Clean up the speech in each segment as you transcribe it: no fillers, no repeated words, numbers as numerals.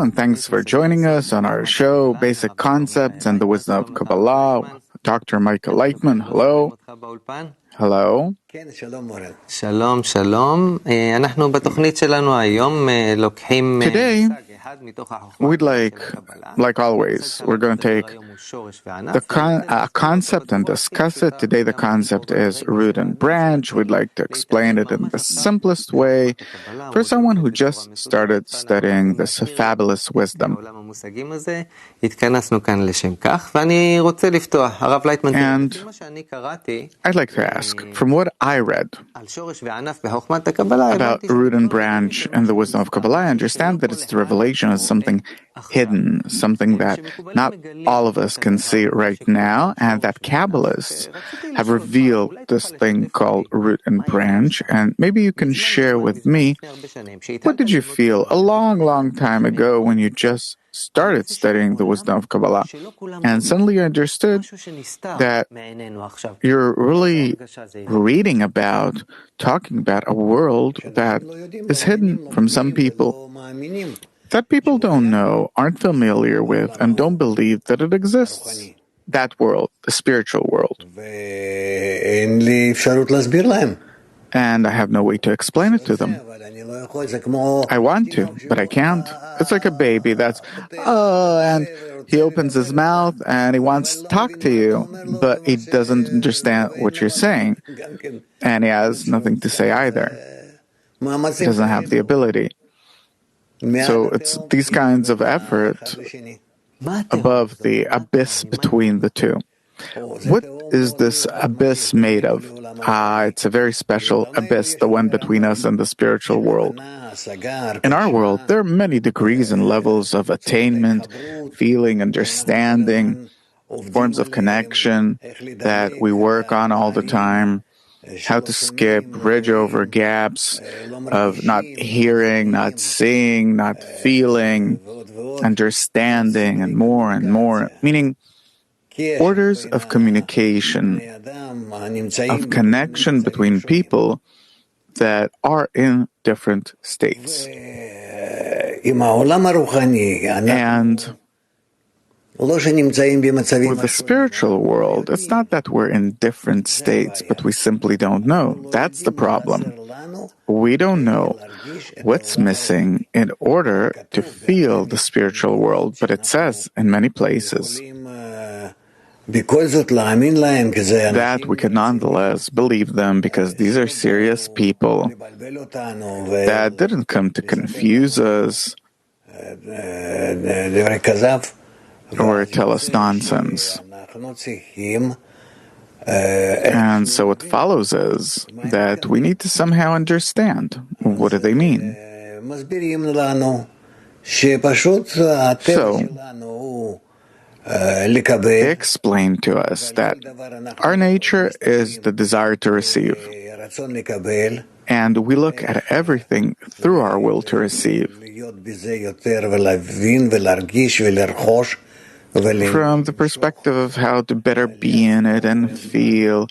and thanks for joining us on our show, Basic Concepts and the Wisdom of Kabbalah. Dr. Michael Laitman, hello. Hello. שלום, שלום. אנחנו בתוכנית שלנו היום לוקחים... Today, we'd like always, we're going to take a concept and discuss it. Today the concept is root and branch. We'd like to explain it in the simplest way for someone who just started studying this fabulous wisdom. And I'd like to ask, from what I read about root and branch and the wisdom of Kabbalah, I understand that it's the revelation of something hidden, something that not all of us can see right now, and that Kabbalists have revealed this thing called root and branch. And maybe you can share with me, what did you feel a long, long time ago when you just started studying the wisdom of Kabbalah, and suddenly you understood that you're really talking about a world that is hidden from some people, that people don't know, aren't familiar with, and don't believe that it exists. That world, the spiritual world. And I have no way to explain it to them. I want to, but I can't. It's like a baby that's, and he opens his mouth and he wants to talk to you, but he doesn't understand what you're saying. And he has nothing to say either. He doesn't have the ability. So it's these kinds of effort above the abyss between the two. What is this abyss made of? It's a very special abyss, the one between us and the spiritual world. In our world, there are many degrees and levels of attainment, feeling, understanding, forms of connection that we work on all the time. How to skip, bridge over gaps of not hearing, not seeing, not feeling, understanding, and more, meaning orders of communication, of connection between people that are in different states. And with the spiritual world, it's not that we're in different states, but we simply don't know. That's the problem. We don't know what's missing in order to feel the spiritual world, but it says in many places that we can nonetheless believe them because these are serious people that didn't come to confuse us or tell us nonsense. And so what follows is that we need to somehow understand, what do they mean? So, they explain to us that our nature is the desire to receive, and we look at everything through our will to receive. From the perspective of how to better be in it and feel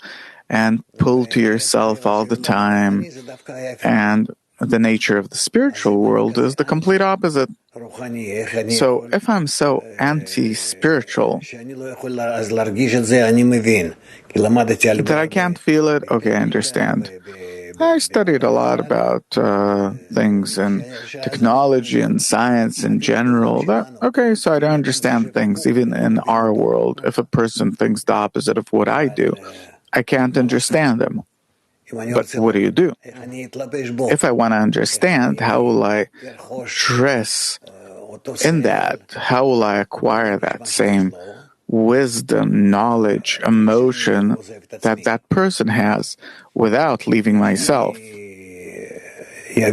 and pull to yourself all the time. And the nature of the spiritual world is the complete opposite. So if I'm so anti-spiritual that I can't feel it, okay, I understand. I studied a lot about things and technology and science in general. Okay, so I don't understand things even in our world. If a person thinks the opposite of what I do, I can't understand them. But what do? If I want to understand, how will I dress in that? How will I acquire that same wisdom, knowledge, emotion that that person has without leaving myself? In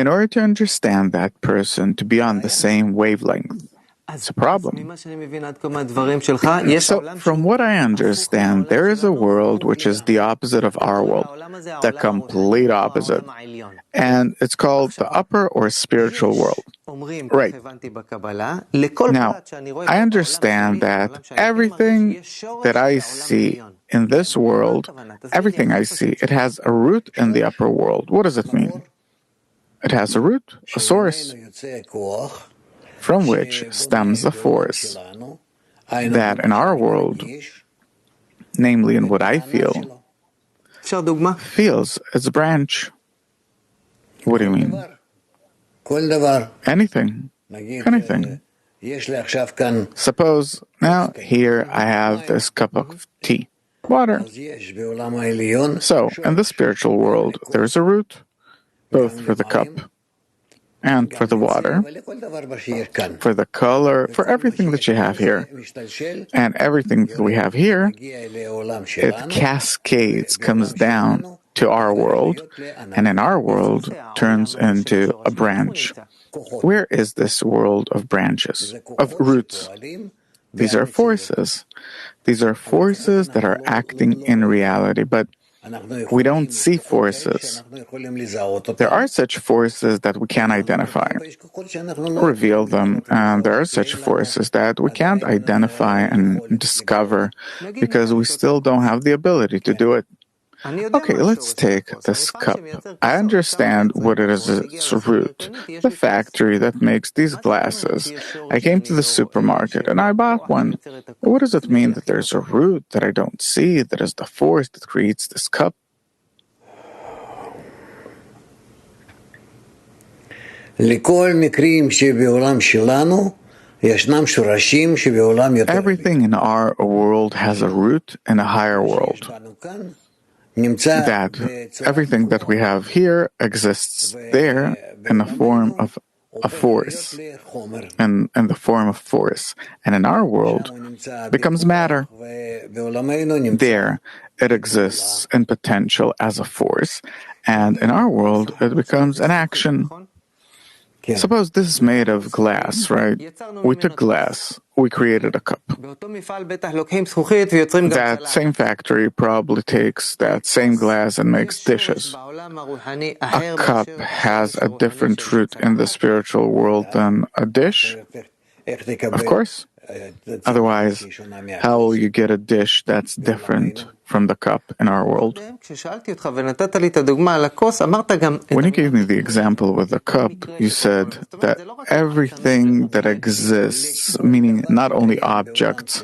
order to understand that person, to be on the same wavelength, it's a problem. So, from what I understand, there is a world which is the opposite of our world, the complete opposite. And it's called the upper or spiritual world. Right. Now, I understand that everything that I see in this world, everything I see, it has a root in the upper world. What does it mean? It has a root, a source, from which stems a force that in our world, namely in what I feel, feels its branch. What do you mean? Anything. Anything. Suppose now here I have this cup of tea, water. So in the spiritual world, there's a root, both for the cup and for the water, for the color, for everything that you have here. And everything that we have here, it cascades, comes down to our world, and in our world turns into a branch. Where is this world of branches, of roots? These are forces. These are forces that are acting in reality, but we don't see forces. There are such forces that we can identify, reveal them, and there are such forces that we can't identify and discover because we still don't have the ability to do it. Okay, let's take this cup. I understand what it is, its root, the factory that makes these glasses. I came to the supermarket and I bought one. What does it mean that there's a root that I don't see, that is the force that creates this cup? Everything in our world has a root in a higher world. That everything that we have here exists there in the form of a force, and in the form of force, and in our world becomes matter. There it exists in potential as a force, and in our world it becomes an action. Suppose this is made of glass, right? We took glass, we created a cup. That same factory probably takes that same glass and makes dishes. A cup has a different root in the spiritual world than a dish? Of course. Otherwise, how will you get a dish that's different from the cup in our world? When you gave me the example with the cup, you said that everything that exists, meaning not only objects,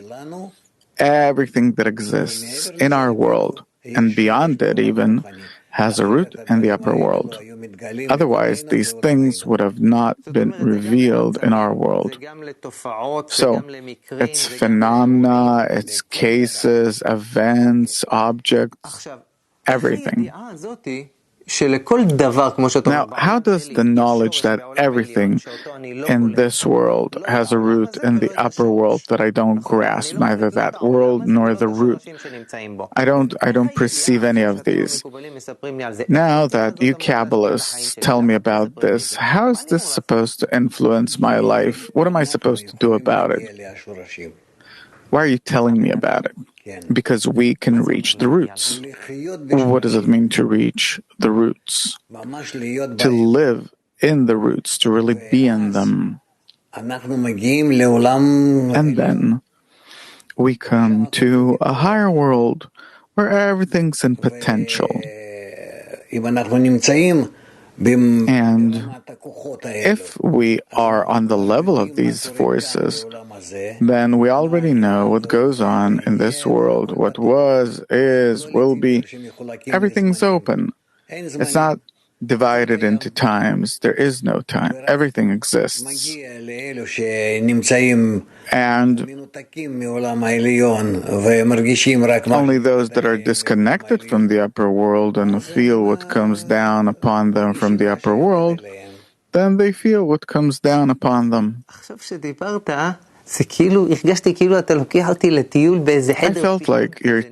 everything that exists in our world, and beyond it even, has a root in the upper world. Otherwise, these things would have not been revealed in our world. So, it's phenomena, it's cases, events, objects, everything. Now, how does the knowledge that everything in this world has a root in the upper world that I don't grasp, neither that world nor the root? I don't perceive any of these. Now that you Kabbalists tell me about this, how is this supposed to influence my life? What am I supposed to do about it? Why are you telling me about it? Because we can reach the roots. What does it mean to reach the roots? To live in the roots, to really be in them. And then we come to a higher world where everything's in potential. And if we are on the level of these forces, then we already know what goes on in this world, what was, is, will be. Everything's open. It's not divided into times. There is no time. Everything exists. And only those that are disconnected from the upper world and feel what comes down upon them from the upper world, then they feel what comes down upon them. I felt like you're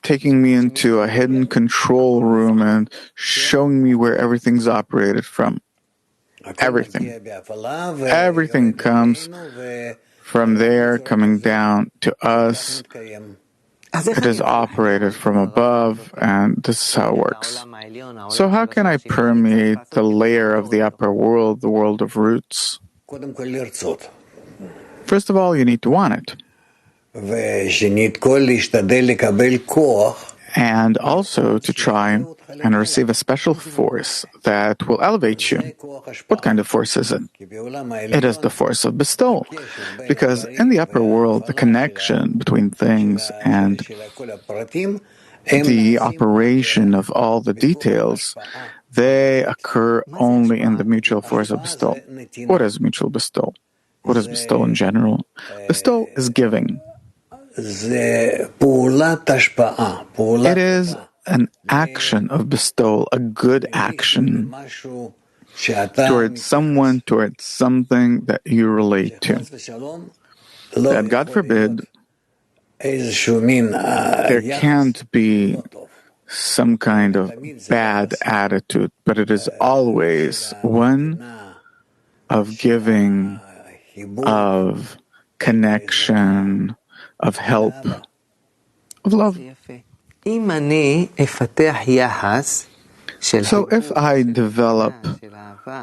taking me into a hidden control room and showing me where everything's operated from. Everything. Everything comes from there, coming down to us. It is operated from above, and this is how it works. So how can I permeate the layer of the upper world, the world of roots? First of all, you need to want it. and also to try and receive a special force that will elevate you. What kind of force is it? It is the force of bestowal, because in the upper world, the connection between things and the operation of all the details, they occur only in the mutual force of bestowal. What is mutual bestowal? What is bestowal in general? Bestowal is giving. It is an action of bestowal, a good action towards someone, towards something that you relate to. That, God forbid, there can't be some kind of bad attitude, but it is always one of giving, of connection, of help, of love. So if I develop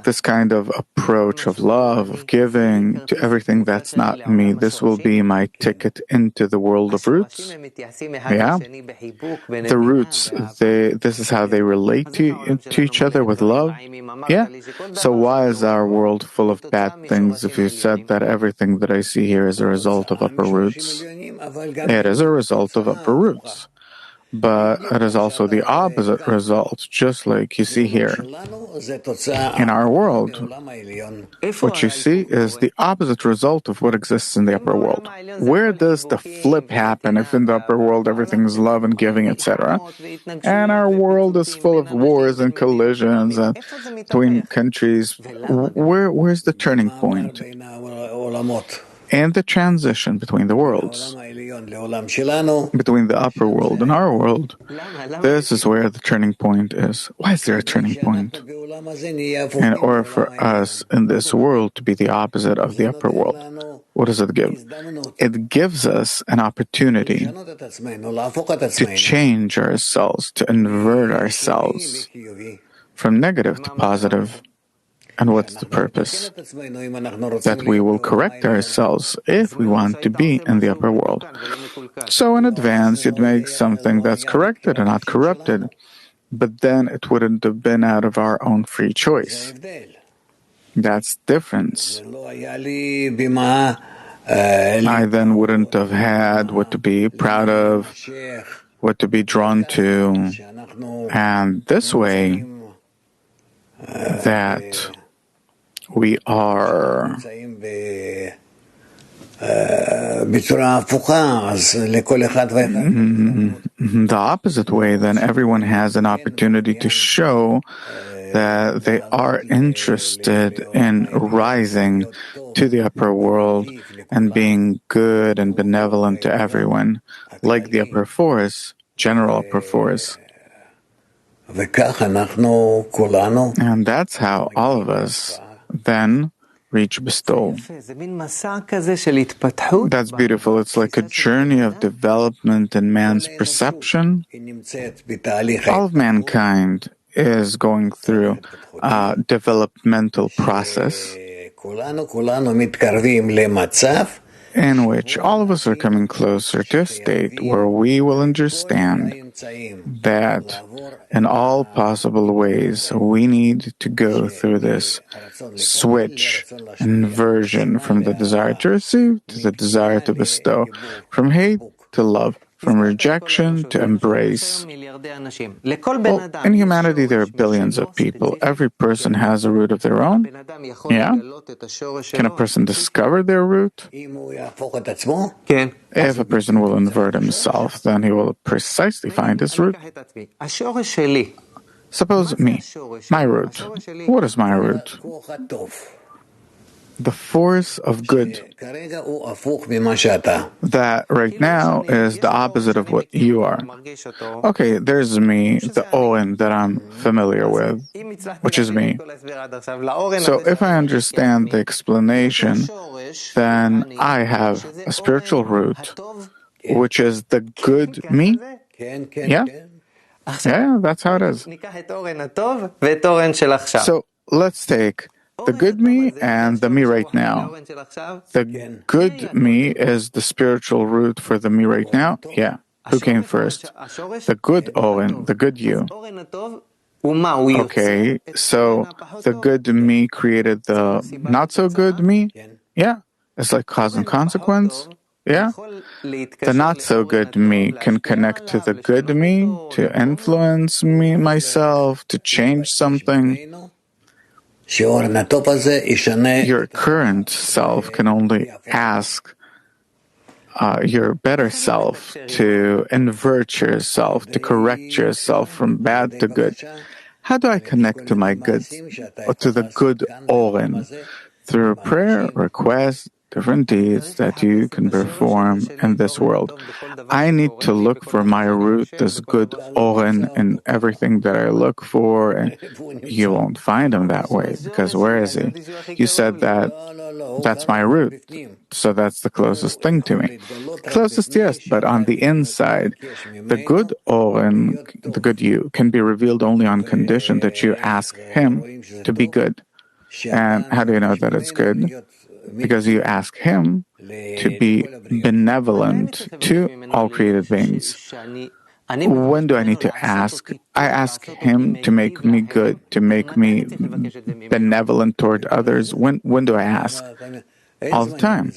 this kind of approach of love, of giving to everything that's not me, this will be my ticket into the world of roots. Yeah. The roots, this is how they relate to each other with love. Yeah. So why is our world full of bad things if you said that everything that I see here is a result of upper roots? It is a result of upper roots. But it is also the opposite result, just like you see here. In our world, what you see is the opposite result of what exists in the upper world. Where does the flip happen if in the upper world everything is love and giving, etc.? And our world is full of wars and collisions between countries. Where's the turning point? And the transition between the worlds, between the upper world and our world. This is where the turning point is. Why is there a turning point? In order for us in this world to be the opposite of the upper world, what does it give? It gives us an opportunity to change ourselves, to invert ourselves from negative to positive. And what's the purpose? That we will correct ourselves if we want to be in the upper world. So in advance, you'd make something that's corrected and not corrupted, but then it wouldn't have been out of our own free choice. That's the difference. I then wouldn't have had what to be proud of, what to be drawn to, and this way that we are the opposite way, then everyone has an opportunity to show that they are interested in rising to the upper world and being good and benevolent to everyone, like the upper force, general upper force. And that's how all of us then reach bestowal. That's beautiful. It's like a journey of development in man's perception. All of mankind is going through a developmental process in which all of us are coming closer to a state where we will understand that in all possible ways we need to go through this switch, inversion from the desire to receive to the desire to bestow, from hate to love, from rejection to embrace. Well, in humanity there are billions of people. Every person has a root of their own. Yeah? Can a person discover their root? If a person will invert himself, then he will precisely find his root. Suppose me, my root. What is my root? The force of good. That right now is the opposite of what you are. Okay, there's me, the Owen that I'm familiar with, which is me. So if I understand the explanation, then I have a spiritual root, which is the good me. Yeah? Yeah, that's how it is. So let's take the good me and the me right now. The good me is the spiritual root for the me right now. Yeah. Who came first? The good Oren, the good you. Okay, so the good me created the not so good me? Yeah. It's like cause and consequence? Yeah. The not so good me can connect to the good me, to influence me, myself, to change something. Your current self can only ask your better self to invert yourself, to correct yourself from bad to good. How do I connect to my good, or to the good Oren? Through prayer, request, different deeds that you can perform in this world. I need to look for my root, this good Oren, in everything that I look for, and you won't find him that way, because where is he? You said that that's my root, so that's the closest thing to me. Closest, yes, but on the inside, the good Oren, the good you, can be revealed only on condition that you ask him to be good. And how do you know that it's good? Because you ask him to be benevolent to all created beings. When do I need to ask? I ask him to make me good, to make me benevolent toward others. When do I ask? All the time.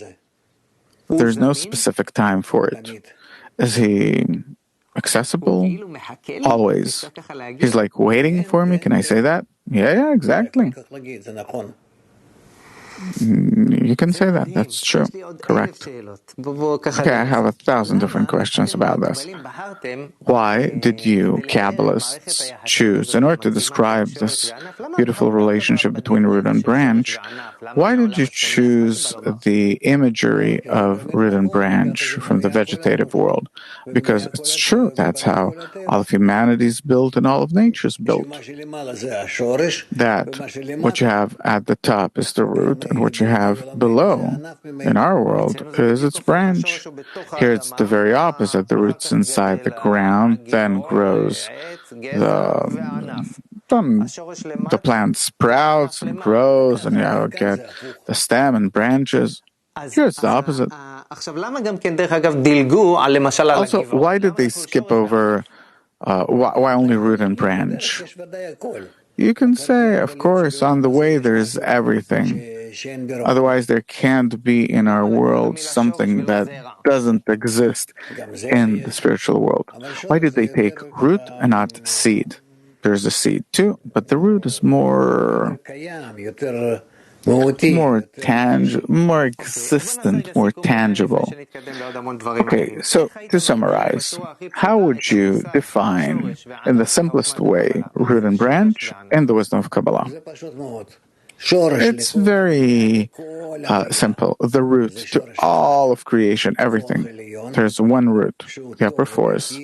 There's no specific time for it. Is he accessible? Always. He's like waiting for me. Can I say that? Yeah, exactly. You can say that. That's true. Correct. Okay, I have 1,000 different questions about this. Why did you, Kabbalists, choose, in order to describe this beautiful relationship between root and branch, why did you choose the imagery of root and branch from the vegetative world? Because it's true, that's how all of humanity is built and all of nature is built. That what you have at the top is the root, and what you have below in our world is its branch. Here it's the very opposite. The root's inside the ground, then grows the plant sprouts and grows, and you get the stem and branches. Here it's the opposite. Also, why did they skip over, why only root and branch? You can say, of course, on the way there's everything. Otherwise, there can't be in our world something that doesn't exist in the spiritual world. Why did they take root and not seed? There's a seed too, but the root is more existent, more tangible. Okay, so to summarize, how would you define, in the simplest way, root and branch in the wisdom of Kabbalah? It's very simple. The root to all of creation, everything. There's one root, the upper force,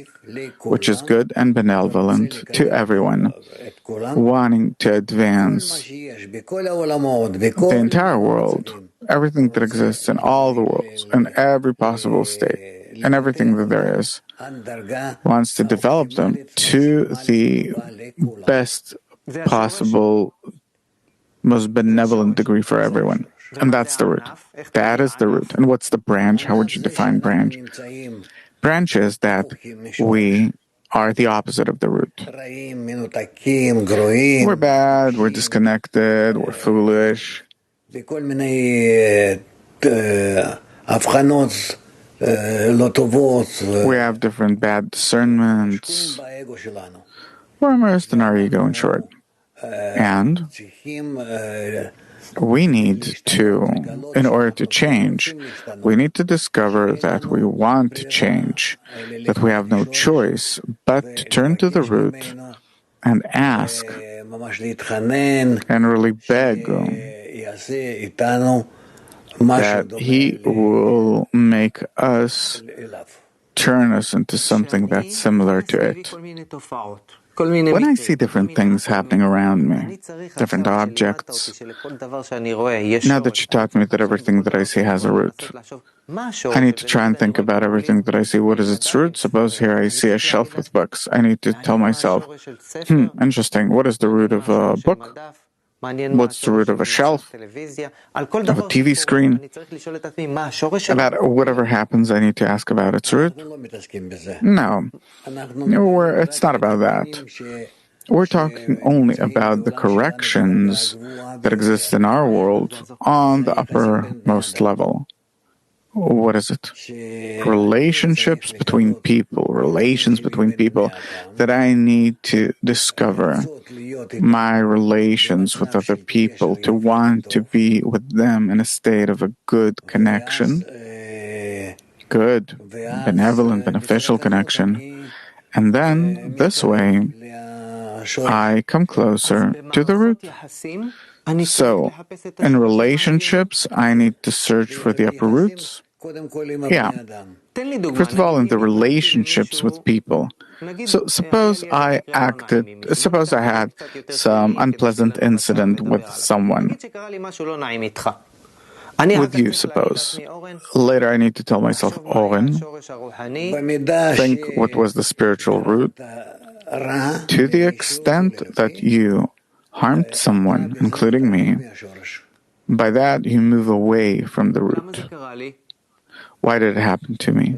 which is good and benevolent to everyone, wanting to advance the entire world, everything that exists in all the worlds, in every possible state, and everything that there is, wants to develop them to the best possible, most benevolent degree for everyone. And that's the root. That is the root. And what's the branch? How would you define branch? Branch is that we are the opposite of the root. We're bad, we're disconnected, we're foolish. We have different bad discernments. We're immersed in our ego, in short. And we need to, in order to change, we need to discover that we want to change, that we have no choice but to turn to the root and ask and really beg that he will make us, turn us into something that's similar to it. When I see different things happening around me, different objects, now that you taught me that everything that I see has a root, I need to try and think about everything that I see. What is its root? Suppose here I see a shelf with books. I need to tell myself, interesting, what is the root of a book? What's the root of a shelf, of a TV screen? About whatever happens, I need to ask about its root? No, it's not about that. We're talking only about the corrections that exist in our world on the uppermost level. What is it? Relationships between people, relations between people that I need to discover. My relations with other people, to want to be with them in a state of a good connection, good, benevolent, beneficial connection. And then, this way, I come closer to the root. So, in relationships, I need to search for the upper roots. Yeah. First of all, in the relationships with people. So, suppose I had some unpleasant incident with someone. With you, suppose. Later I need to tell myself, Oren, think what was the spiritual root. To the extent that you harmed someone, including me, by that you move away from the root. Why did it happen to me?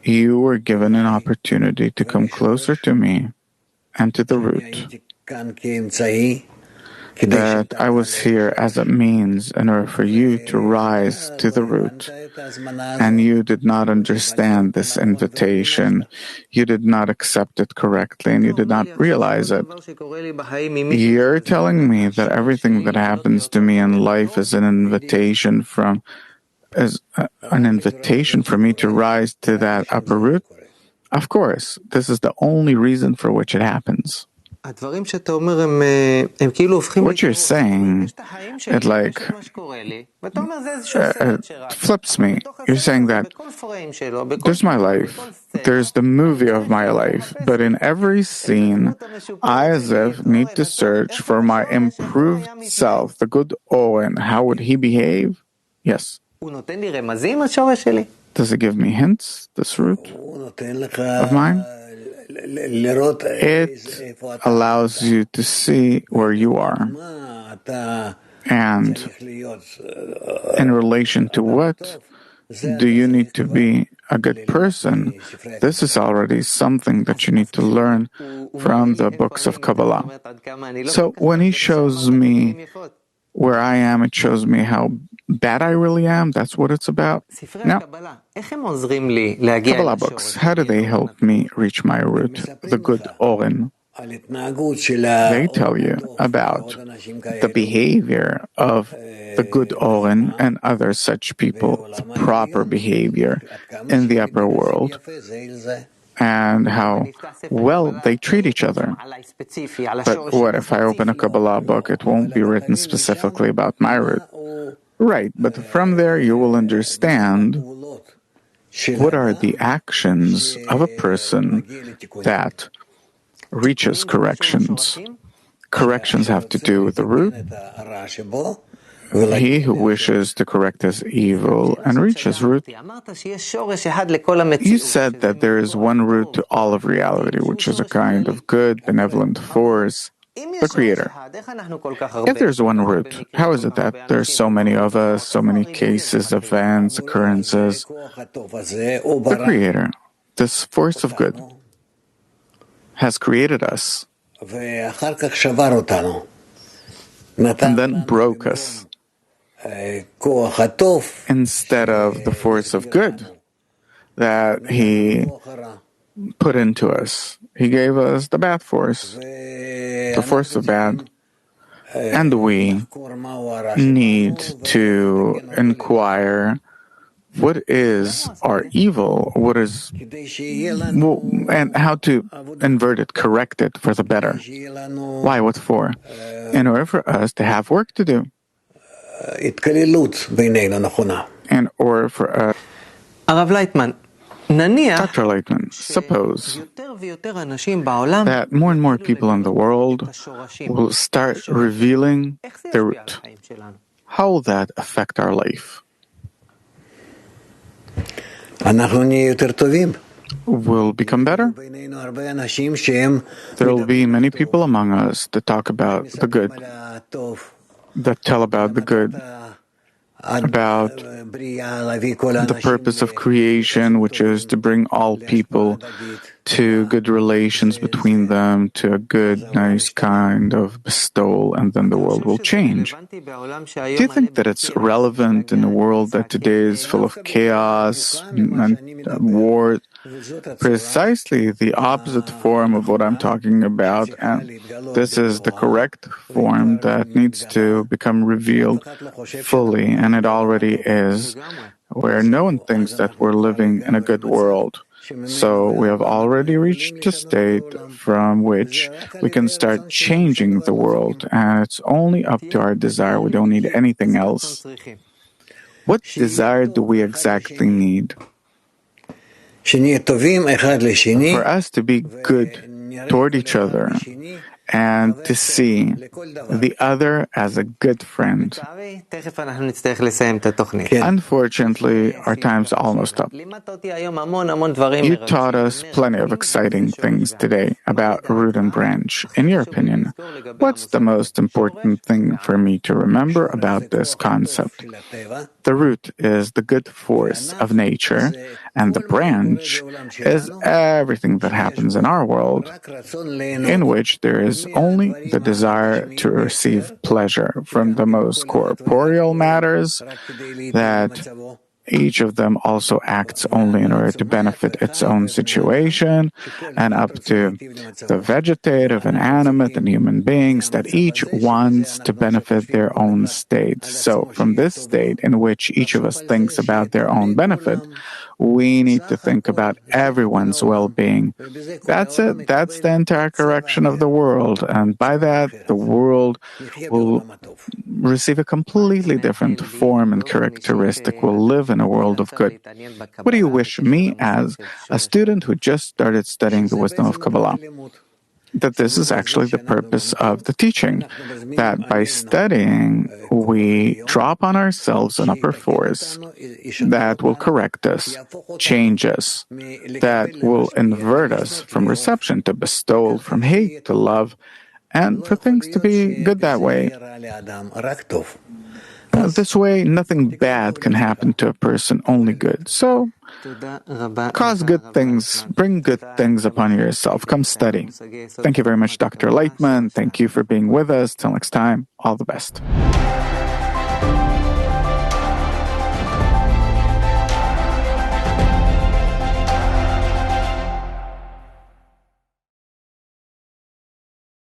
You were given an opportunity to come closer to me and to the root. That I was here as a means in order for you to rise to the root. And you did not understand this invitation. You did not accept it correctly, and you did not realize it. You're telling me that everything that happens to me in life is an invitation for me to rise to that upper root? Of course, this is the only reason for which it happens. What you're saying, it flips me. You're saying that there's my life, there's the movie of my life, but in every scene, I as if need to search for my improved self, the good Owen. How would he behave? Yes. Does it give me hints, this root of mine? It allows you to see where you are. And in relation to what do you need to be a good person? This is already something that you need to learn from the books of Kabbalah. So when he shows me where I am, it shows me how bad I really am. That's what it's about. Now, Kabbalah books, how do they help me reach my root, the good Oren? They tell you about the behavior of the good Oren and other such people, the proper behavior in the upper world, and how well they treat each other. But what if I open a Kabbalah book? It won't be written specifically about my root. Right, but from there you will understand what are the actions of a person that reaches corrections. Corrections have to do with the root. He who wishes to correct his evil and reach his root. You said that there is one root to all of reality, which is a kind of good, benevolent force, the Creator. If there's one root, how is it that there's so many of us, so many cases, events, occurrences? The Creator, this force of good, has created us and then broke us. Instead of the force of good that He put into us, He gave us the bad force, the force of bad. And we need to inquire what is our evil, and how to invert it, correct it for the better. Why? What for? In order for us to have work to do. In order for us. Dr. Laitman, suppose that more and more people in the world will start revealing their root. How will that affect our life? will become better. There will be many people among us that talk about the good, that tell about the good, about the purpose of creation, which is to bring all people to good relations between them, to a good, nice kind of bestowal, and then the world will change. Do you think that it's relevant in a world that today is full of chaos and war? Precisely the opposite form of what I'm talking about, and this is the correct form that needs to become revealed fully, and it already is, where no one thinks that we're living in a good world. So we have already reached a state from which we can start changing the world, and it's only up to our desire. We don't need anything else. What desire do we exactly need? For us to be good toward each other and to see the other as a good friend. Unfortunately, our time's almost up. You taught us plenty of exciting things today about root and branch. In your opinion, what's the most important thing for me to remember about this concept? The root is the good force of nature, and the branch is everything that happens in our world, in which there is only the desire to receive pleasure from the most corporeal matters, that each of them also acts only in order to benefit its own situation, and up to the vegetative and animate and human beings, that each wants to benefit their own state. So from this state in which each of us thinks about their own benefit, we need to think about everyone's well-being. That's it. That's the entire correction of the world. And by that, the world will receive a completely different form and characteristic, will live in a world of good. What do you wish me, as a student who just started studying the wisdom of Kabbalah? That this is actually the purpose of the teaching, that by studying, we draw upon ourselves an upper force that will correct us, change us, that will invert us from reception to bestowal, from hate to love, and for things to be good that way. This way, nothing bad can happen to a person, only good. So, cause good things, bring good things upon yourself. Come study. Thank you very much, Dr. Laitman. Thank you for being with us. Till next time, all the best.